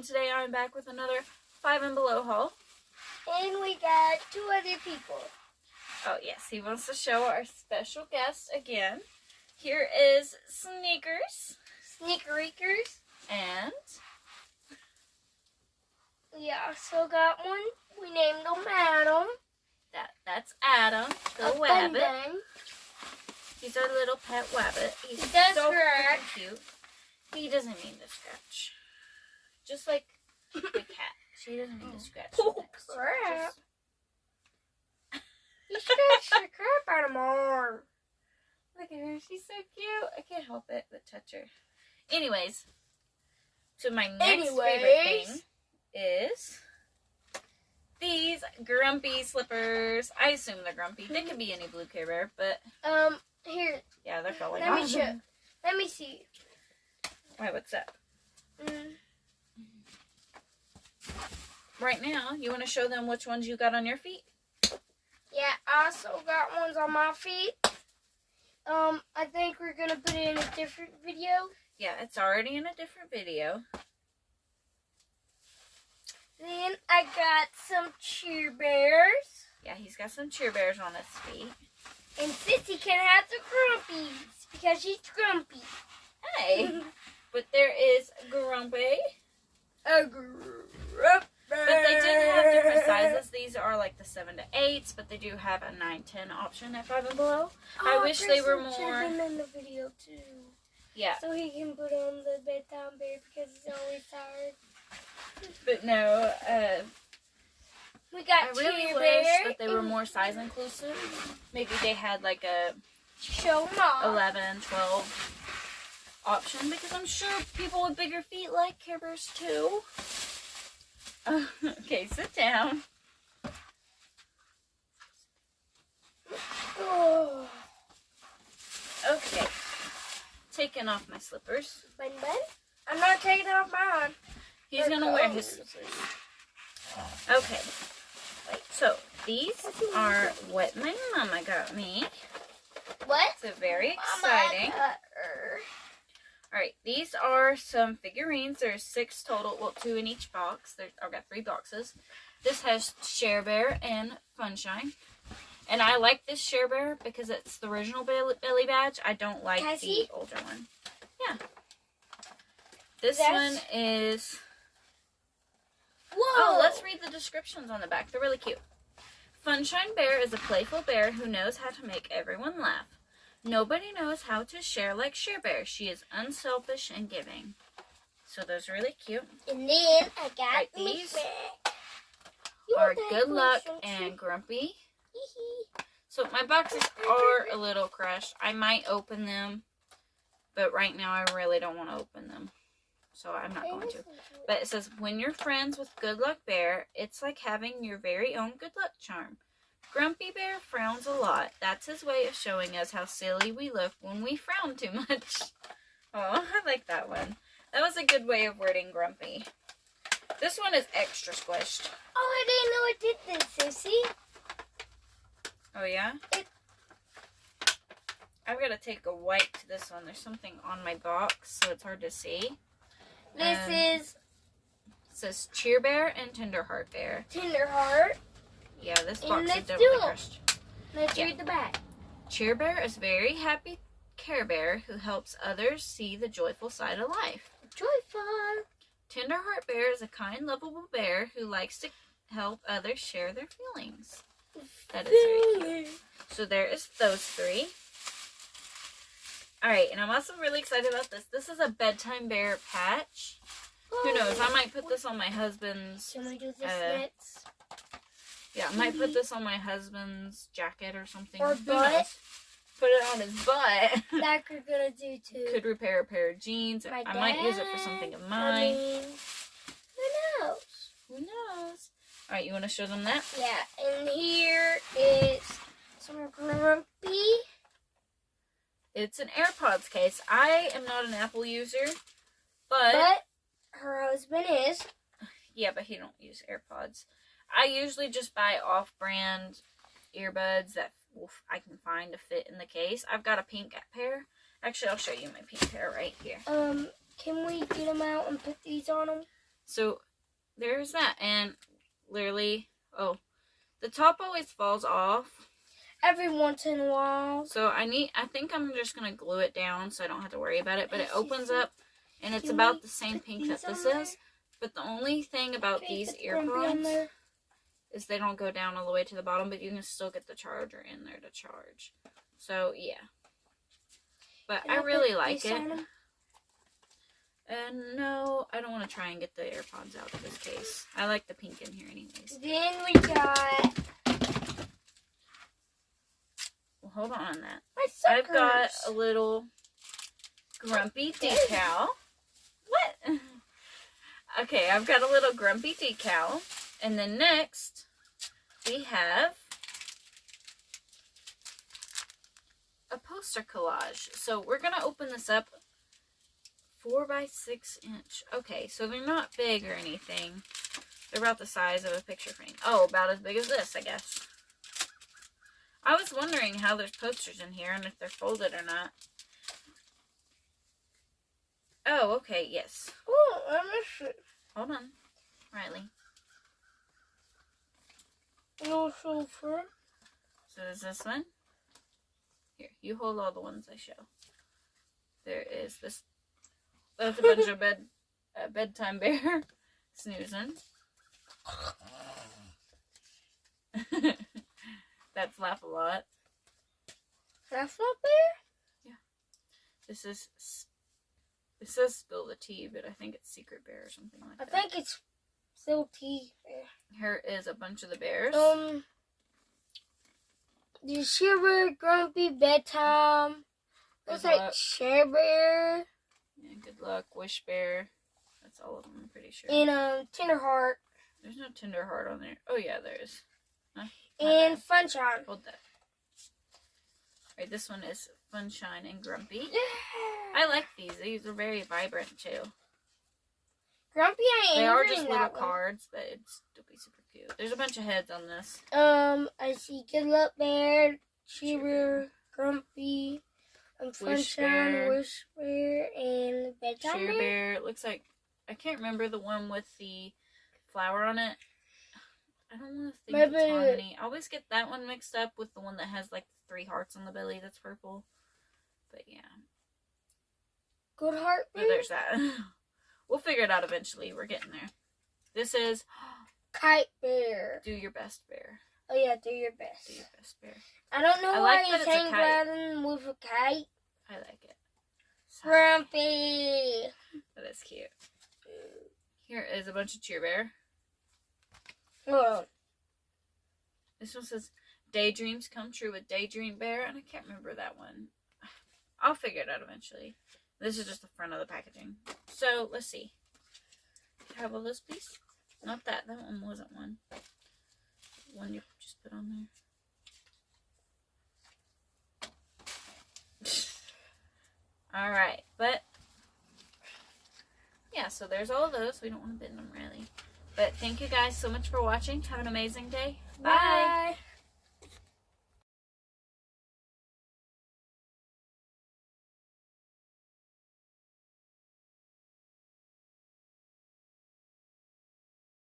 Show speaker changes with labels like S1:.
S1: today I'm back with another 5 and Below haul.
S2: And we got 2 other people.
S1: Oh yes, he wants to show our special guest again. Here is Sneakers.
S2: Sneakereekers.
S1: And
S2: We also got one. We named him Adam.
S1: that's Adam, the
S2: A
S1: wabbit.
S2: Bun-Bun.
S1: He's our little pet wabbit. He's
S2: He does
S1: so
S2: scratch.
S1: cute. He doesn't mean to scratch. Just like the cat. She doesn't mean to scratch.
S2: Oh,
S1: next.
S2: crap.
S1: Just-
S2: You scratched the crap out of my arm.
S1: Look at her. She's so cute. I can't help it but touch her. Anyways, so my next favorite thing is these Grumpy slippers. I assume they're Grumpy. They could be any blue Care Bear, but
S2: Here.
S1: yeah, they're probably
S2: Let me
S1: awesome.
S2: show. Let me see.
S1: Wait, what's that?
S2: Mm.
S1: Right now, you want to show them which ones you got on your feet?
S2: Yeah, I also got ones on my feet. I think we're gonna put it in a different video.
S1: Yeah, it's already in a different video.
S2: Then I got some Cheer Bears.
S1: Yeah, he's got some Cheer Bears on his feet.
S2: And Sissy can have the Grumpies because she's grumpy.
S1: Hey, but there is Grumpy.
S2: A Grumpy.
S1: But they did have different sizes. These are like the 7 to 8s, but they do have a 9-10 option at 5 and Below. I wish they were
S2: Should
S1: more.
S2: have been in the video too.
S1: Yeah,
S2: So he can put on the bedtime bear because he's always tired.
S1: but no.
S2: We got
S1: I really
S2: Cheer
S1: wish
S2: Bear.
S1: that they were more size inclusive. Maybe they had like a
S2: Show 'em off.
S1: 11, 12 option, because I'm sure people with bigger feet like Care Bears too. Okay, sit down.
S2: Oh.
S1: Okay, taking off my slippers.
S2: Bun Bun? I'm not taking off mine.
S1: He's
S2: They're
S1: gonna wear his
S2: cold.
S1: slippers. Okay, so these are what my mama got me.
S2: What?
S1: So very exciting. Alright, these are some figurines. There's 6 total, well 2 in each box. I've got 3 boxes. This has Share Bear and Funshine. And I like this Share Bear because it's the original belly badge. I don't like the older one. Yeah. This one is...
S2: Whoa!
S1: Oh, let's read the descriptions on the back. They're really cute. Funshine Bear is a playful bear who knows how to make everyone laugh. Nobody knows how to share like Share Bear. She is unselfish and giving. So those are really cute.
S2: And then I got
S1: Right, these
S2: You
S1: are
S2: want that
S1: Good Luck
S2: close, don't you?
S1: and Grumpy. So my boxes are a little crushed. I might open them, but right now I really don't want to open them. So I'm not going to. But it says, when you're friends with Good Luck Bear, it's like having your very own good luck charm. Grumpy Bear frowns a lot. That's his way of showing us how silly we look when we frown too much. Oh, I like that one. That was a good way of wording Grumpy. This one is extra squished.
S2: Oh, I didn't know it did this, Sissy.
S1: Oh, yeah? I've got to take a wipe to this one. There's something on my box, so it's hard to see.
S2: This is
S1: It says Cheer Bear and Tenderheart Bear.
S2: Tenderheart.
S1: Yeah, this
S2: And
S1: box is
S2: let's
S1: definitely
S2: do 'em.
S1: crushed.
S2: Let's
S1: Yeah.
S2: read the back.
S1: Cheer Bear is a very happy Care Bear who helps others see the joyful side of life.
S2: Joyful.
S1: Tenderheart Bear is a kind, lovable bear who likes to help others share their feelings. That is very cute. So there is those 3. Alright, and I'm also really excited about this. This is a bedtime bear patch. Who knows? I might put this on my husband's...
S2: Can we do this next?
S1: Yeah, I might put this on my husband's jacket or something.
S2: Or
S1: Who
S2: butt.
S1: knows? Put it on his butt.
S2: That we're gonna do too.
S1: Could repair a pair of jeans.
S2: My
S1: I might use it for something of mine.
S2: Who knows?
S1: Who knows? Alright, you want to show them that?
S2: Yeah, and here is some Grumpy.
S1: It's an AirPods case. I am not an Apple user,
S2: But her husband is.
S1: yeah, but he don't use AirPods. I usually just buy off-brand earbuds that I can find to fit in the case. I've got a pink pair. Actually, I'll show you my pink pair right here.
S2: Can we get them out and put these on them?
S1: So there's that. And literally, oh, the top always falls off.
S2: Every once in a while.
S1: So I think I'm just going to glue it down so I don't have to worry about it. But it opens up, and it's about the same pink that this is. But the only thing about these earphones is they don't go down all the way to the bottom, but you can still get the charger in there to charge. So, yeah. But I really like it. And no, I don't want to try and get the AirPods out of this case. I like the pink in here anyways.
S2: Then we got...
S1: Well, hold on that.
S2: I've
S1: got a little grumpy decal. What? Okay, I've got a little grumpy decal. And then next, we have a poster collage. So we're going to open this up. 4x6 inch. Okay, so they're not big or anything. They're about the size of a picture frame. Oh, about as big as this, I guess. I was wondering how there's posters in here and if they're folded or not. Oh, okay, yes.
S2: Oh, I missed it.
S1: Hold on, Riley.
S2: No sulfur.
S1: So is this one? Here, you hold all the ones I show. There is this. That's a bunch of bedtime bear snoozing. That's Laugh a Lot.
S2: That's not bear?
S1: Yeah. This says Spill the Tea, but I think it's Secret Bear or something like that.
S2: I think it's still tea bear.
S1: Here is a bunch of the bears.
S2: The Shiver, Grumpy, Bedtime. Looks like Carebear.
S1: Yeah, Good Luck, Wish Bear. That's all of them, I'm pretty sure.
S2: And Tenderheart.
S1: There's no Tenderheart on there. Oh, yeah, there is. Huh?
S2: And Funshine.
S1: Hold that. Alright, this one is Funshine and Grumpy.
S2: Yeah.
S1: I like these. These are very vibrant, too.
S2: Grumpy,
S1: They are just little cards, but it'll be super cute. There's a bunch of heads on this.
S2: I see Good Luck Bear, Shiver, Grumpy, Funshine, Wish Bear, and Bedtime
S1: Bear. It looks like, I can't remember the one with the flower on it. I don't want to think it's Harmony. I always get that one mixed up with the one that has like 3 hearts on the belly that's purple. But yeah.
S2: Good Heart Bear?
S1: But there's that. We'll figure it out eventually. We're getting there. This is
S2: Kite Bear.
S1: Do Your Best Bear.
S2: Oh yeah, Do Your Best.
S1: Do Your Best Bear.
S2: I don't know
S1: like
S2: why he's hanging gliding with a kite.
S1: I like it.
S2: Grumpy.
S1: That is cute. Here is a bunch of Cheer Bear.
S2: Hold on.
S1: This one says Daydreams Come True with Daydream Bear, and I can't remember that one. I'll figure it out eventually. This is just the front of the packaging. So, let's see. Can I have all those, please? Not that. That one wasn't one. The one you just put on there. Alright, but yeah, so there's all of those. We don't want to bend them, really. But thank you guys so much for watching. Have an amazing day. Bye.
S2: Bye.